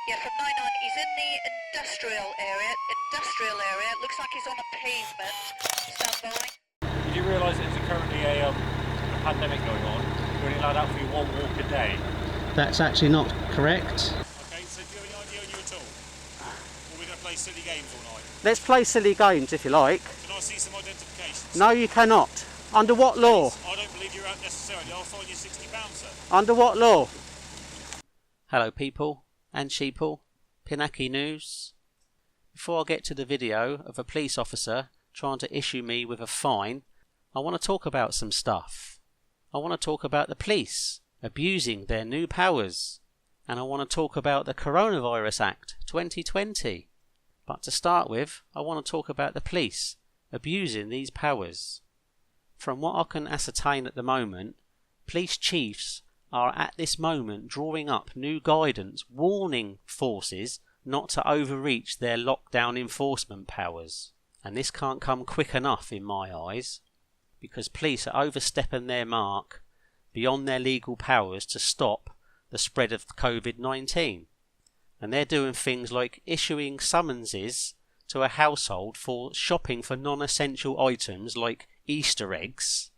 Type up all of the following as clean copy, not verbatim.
Yeah, from 99. He's in the industrial area. Industrial area. Looks like he's on a pavement. Stand by. Did you realise there's currently a pandemic going on? You're only allowed out for one walk a day. That's actually not correct. Okay, so do you have any idea on you at all? Or we're going to play silly games all night? Let's play silly games if you like. Can I see some identifications? No, you cannot. Under what law? I don't believe you're out necessarily. I'll fine you £60, sir. Under what law? Hello people and sheeple, PINACI news. Before I get to the video of a police officer trying to issue me with a fine, I want to talk about some stuff. I want to talk about the police abusing their new powers, and I want to talk about the Coronavirus Act 2020. But to start with, I want to talk about the police abusing these powers. From what I can ascertain at the moment, police chiefs are at this moment drawing up new guidance warning forces not to overreach their lockdown enforcement powers. And this can't come quick enough in my eyes, because police are overstepping their mark beyond their legal powers to stop the spread of COVID-19. And they're doing things like issuing summonses to a household for shopping for non-essential items like Easter eggs,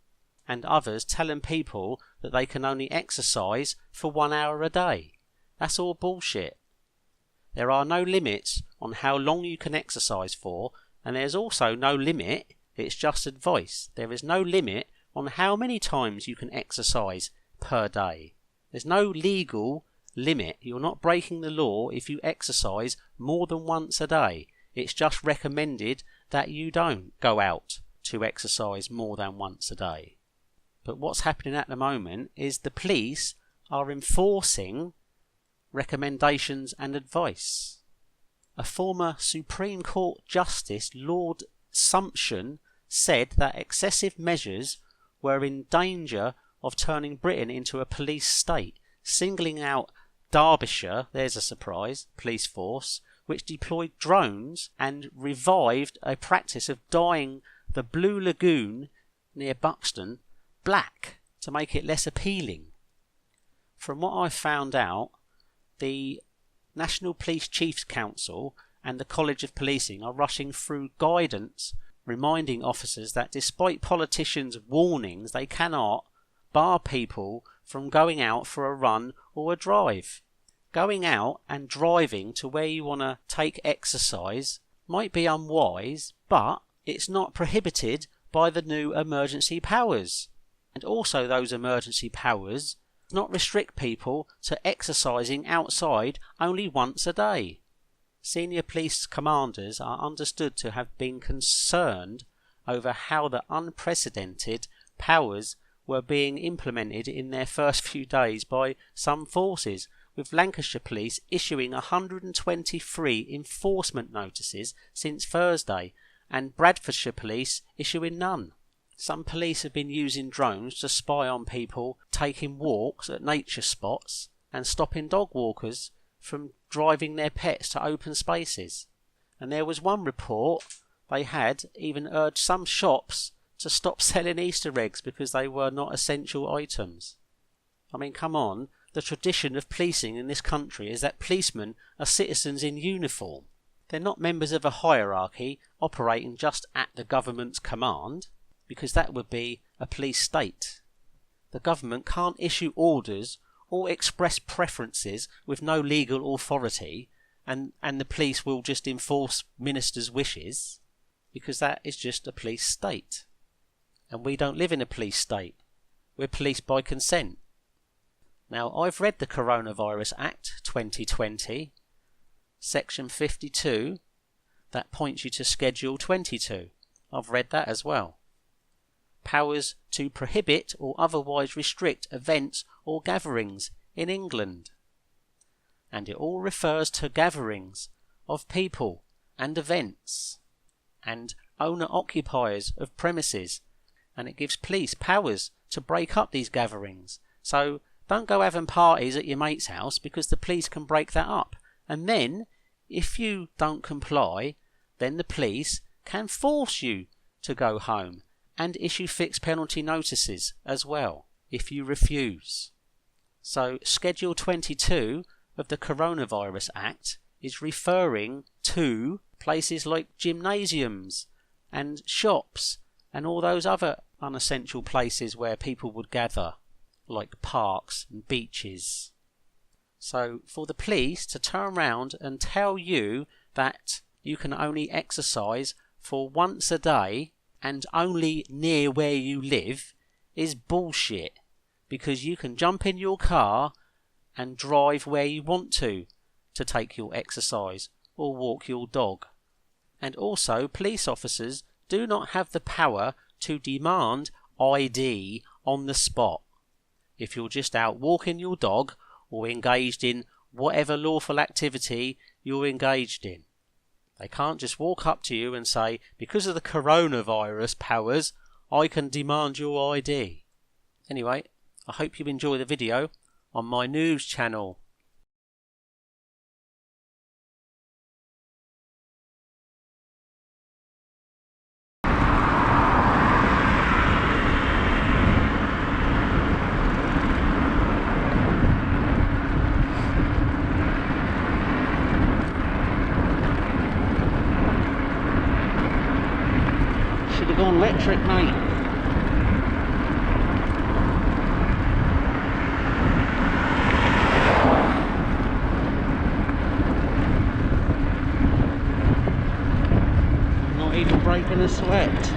and others telling people that they can only exercise for 1 hour a day. That's all bullshit. There are no limits on how long you can exercise for, and there's also no limit, it's just advice. There is no limit on how many times you can exercise per day. There's no legal limit. You're not breaking the law if you exercise more than once a day. It's just recommended that you don't go out to exercise more than once a day. But what's happening at the moment is the police are enforcing recommendations and advice. A former Supreme Court Justice, Lord Sumption, said that excessive measures were in danger of turning Britain into a police state, singling out Derbyshire, there's a surprise, police force, which deployed drones and revived a practice of dyeing the Blue Lagoon near Buxton black to make it less appealing. From what I found out, the National Police Chiefs Council and the College of Policing are rushing through guidance reminding officers that despite politicians' warnings, they cannot bar people from going out for a run or a drive. Going out and driving to where you want to take exercise might be unwise, but it's not prohibited by the new emergency powers. And also those emergency powers do not restrict people to exercising outside only once a day. Senior police commanders are understood to have been concerned over how the unprecedented powers were being implemented in their first few days by some forces, with Lancashire Police issuing 123 enforcement notices since Thursday and Bradfordshire Police issuing none. Some police have been using drones to spy on people taking walks at nature spots and stopping dog walkers from driving their pets to open spaces. And there was one report they had even urged some shops to stop selling Easter eggs because they were not essential items. I mean, come on, the tradition of policing in this country is that policemen are citizens in uniform. They're not members of a hierarchy operating just at the government's command, because that would be a police state. The government can't issue orders or express preferences with no legal authority, and the police will just enforce ministers' wishes, because that is just a police state. And we don't live in a police state. We're policed by consent. Now, I've read the Coronavirus Act 2020, Section 52, that points you to Schedule 22. I've read that as well. Powers to prohibit or otherwise restrict events or gatherings in England. And it all refers to gatherings of people and events and owner-occupiers of premises, and it gives police powers to break up these gatherings. So don't go having parties at your mate's house, because the police can break that up. And then, if you don't comply, then the police can force you to go home and issue fixed penalty notices as well if you refuse. So Schedule 22 of the Coronavirus Act is referring to places like gymnasiums and shops and all those other unessential places where people would gather, like parks and beaches. So for the police to turn around and tell you that you can only exercise for once a day and only near where you live is bullshit, because you can jump in your car and drive where you want to take your exercise or walk your dog. And also, police officers do not have the power to demand ID on the spot. If you're just out walking your dog or engaged in whatever lawful activity you're engaged in, they can't just walk up to you and say, because of the coronavirus powers, I can demand your ID. Anyway, I hope you enjoy the video on my news channel. Should have gone electric, mate. Not even breaking a sweat.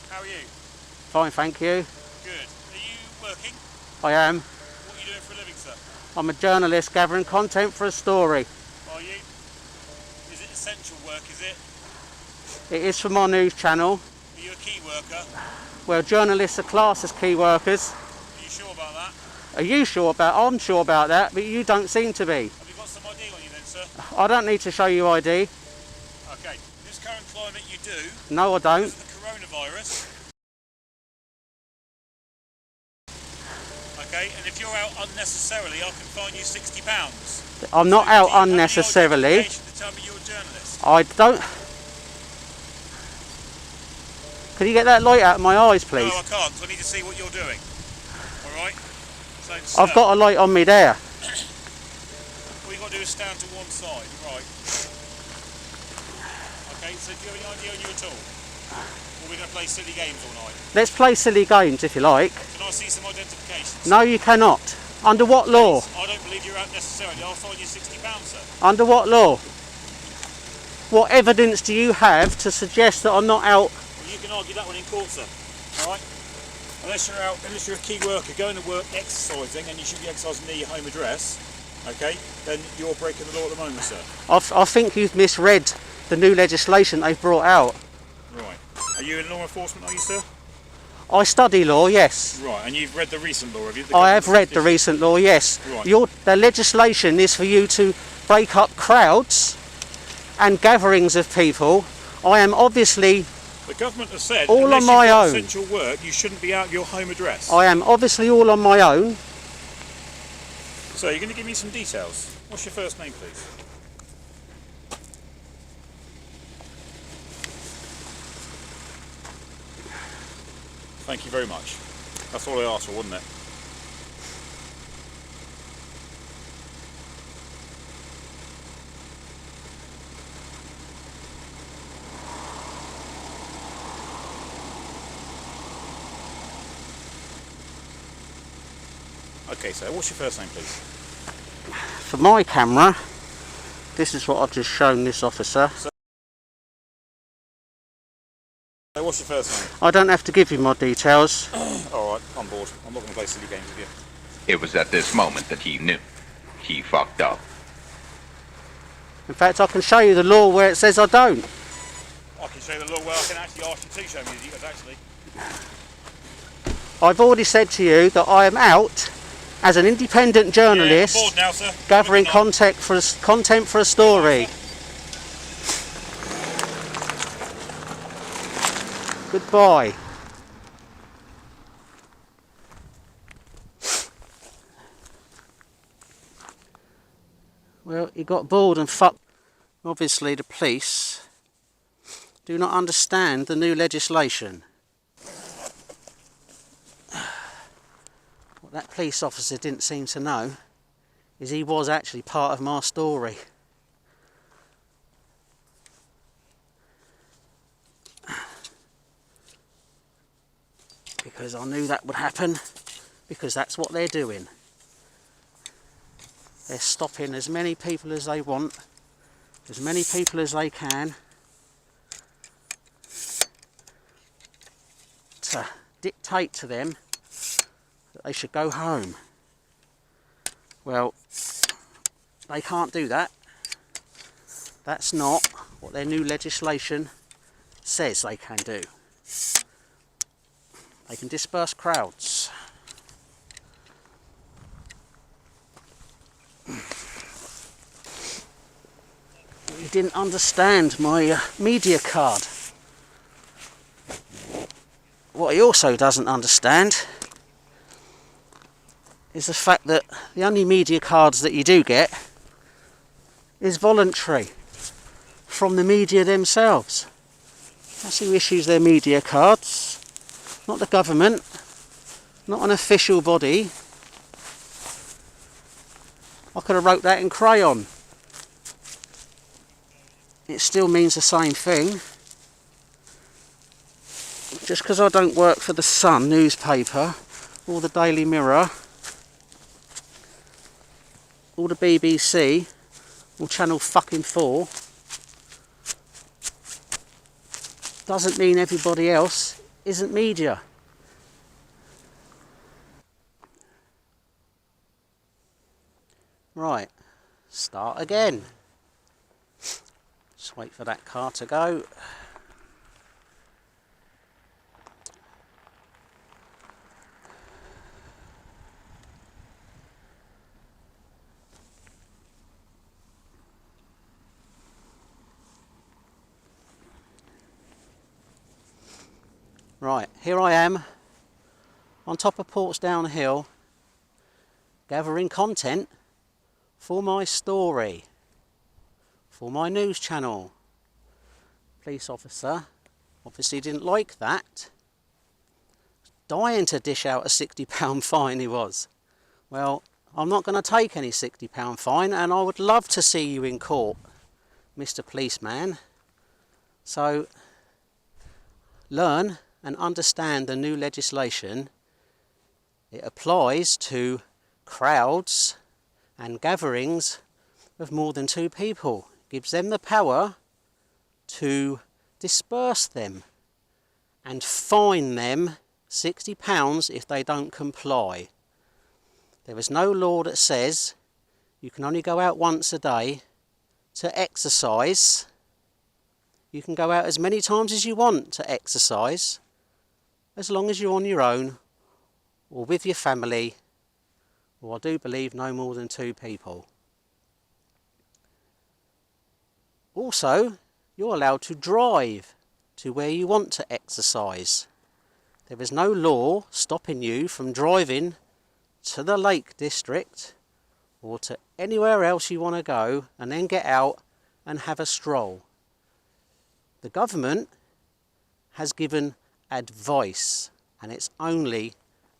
How are you? Fine, thank you. Good. Are you working? I am. What are you doing for a living, sir? I'm a journalist gathering content for a story. Are you? Is it essential work, is it? It is for my news channel. Are you a key worker? Well, journalists are classed as key workers. Are you sure about that? Are you sure about? I'm sure about that, but you don't seem to be. Have you got some ID on you then, sir? I don't need to show you ID. Okay. In this current climate you do. No, I don't. Because of the coronavirus. Okay, and if you're out unnecessarily, I can fine you £60. I'm not out unnecessarily. To tell me you're a journalist. I don't. Can you get that light out of my eyes, please? No, I can't. So I need to see what you're doing. All right. So I've got a light on me there. All you got to do is stand to one side. Right. Okay. So do you have any idea on you at all? Or we're going to play silly games all night? Let's play silly games if you like. Can I see some identifications? No, you cannot. Under what law? I don't believe you're out necessarily. I'll fine you £60, sir. Under what law? What evidence do you have to suggest that I'm not out? Well, you can argue that one in court, sir. All right. Unless you're a key worker going to work exercising, and you should be exercising near your home address. Okay. Then you're breaking the law at the moment, sir. I think you've misread the new legislation they've brought out. Right. Are you in law enforcement, are you, sir? I study law, yes. Right, and you've read the recent law, have you? I have read the recent law, yes. Right. The legislation is for you to break up crowds and gatherings of people. I am obviously The government has said all unless on my you've got own. essential work, you shouldn't be out your home address. I am obviously all on my own. So you're going to give me some details. What's your first name, please? Thank you very much. That's all I asked for, wasn't it? Okay, so what's your first name, please? For my camera, this is what I've just shown this officer. So what's your first name? I don't have to give you my details. Alright, I'm bored. I'm not going to play silly games with you. It was at this moment that he knew. He fucked up. In fact, I can show you the law where it says I don't. I can show you the law where I can actually ask you to show me the details, actually. I've already said to you that I am out as an independent journalist, I'm bored now, sir. gathering content for a story. Goodbye. Well, he got bored and fucked. Obviously, the police do not understand the new legislation. What that police officer didn't seem to know is he was actually part of my story. Because I knew that would happen, because that's what they're doing. They're stopping as many people as they want, as many people as they can, to dictate to them that they should go home. Well, they can't do that. That's not what their new legislation says they can do. They can disperse crowds. He didn't understand my media card. What he also doesn't understand is the fact that the only media cards that you do get is voluntary from the media themselves. That's who issues their media cards, not the government, not an official body. I could have wrote that in crayon. It still means the same thing. Just because I don't work for the Sun newspaper, or the Daily Mirror, or the BBC, or Channel fucking 4, doesn't mean everybody else isn't media. Right, start again. Just wait for that car to go. Right, here I am on top of Portsdown Hill, gathering content for my story, for my news channel. Police officer obviously didn't like that. Dying to dish out a £60 fine he was. Well, I'm not going to take any £60 fine, and I would love to see you in court, Mr. Policeman. So, learn and understand the new legislation. It applies to crowds and gatherings of more than 2 people. Gives them the power to disperse them and fine them £60 if they don't comply. There is no law that says you can only go out once a day to exercise. You can go out as many times as you want to exercise, as long as you're on your own or with your family, or I do believe no more than 2 people. Also, you're allowed to drive to where you want to exercise. There is no law stopping you from driving to the Lake District or to anywhere else you want to go and then get out and have a stroll. The government has given advice, and it's only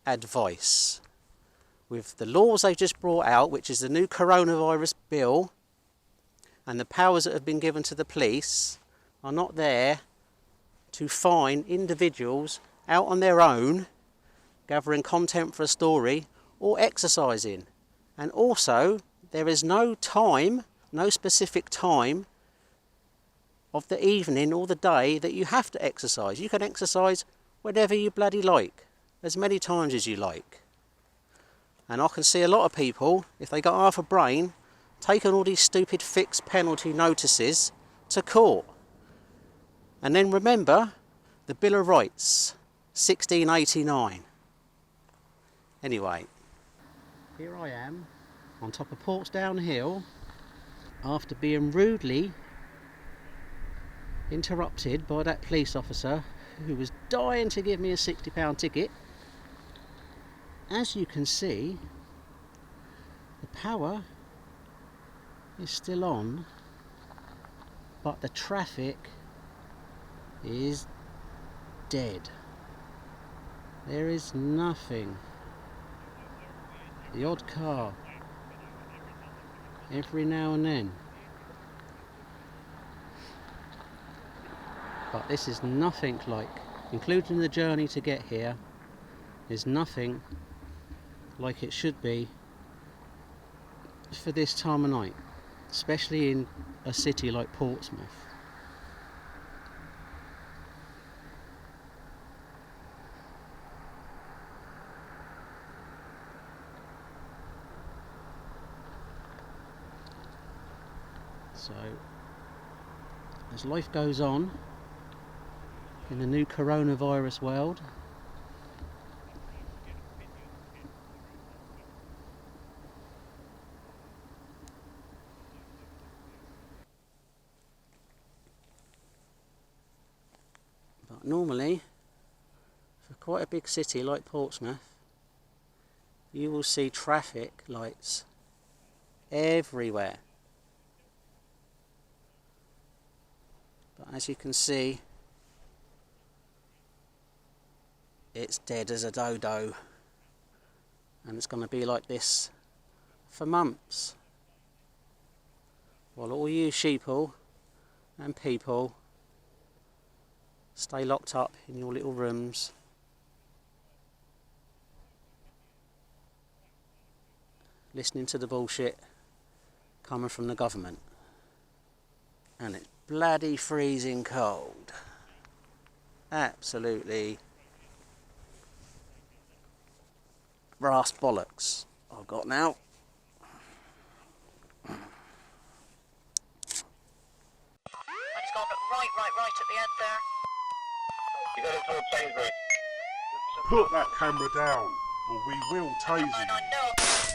advice. With the laws they've just brought out, which is the new coronavirus bill, and the powers that have been given to the police are not there to fine individuals out on their own, gathering content for a story or exercising. And also, there is no time, no specific time of the evening or the day that you have to exercise. You can exercise whenever you bloody like, as many times as you like. And I can see a lot of people, if they got half a brain, taking all these stupid fixed penalty notices to court. And then remember the Bill of Rights, 1689. Anyway, here I am on top of Portsdown Hill after being rudely interrupted by that police officer who was dying to give me a £60 ticket. As you can see, the power is still on, but the traffic is dead. There is nothing. The odd car every now and then, but this is nothing like, including the journey to get here, is nothing like it should be for this time of night, especially in a city like Portsmouth. So, as life goes on in the new coronavirus world, but normally, for quite a big city like Portsmouth, you will see traffic lights everywhere. But as you can see, it's dead as a dodo, and it's going to be like this for months, while all you sheeple and people stay locked up in your little rooms, listening to the bullshit coming from the government. And it's bloody freezing cold. Absolutely brass bollocks I've got now. And it's gone right at the end there. You got it towards Sainsbury's. Put that camera down, or we will tase you. I know.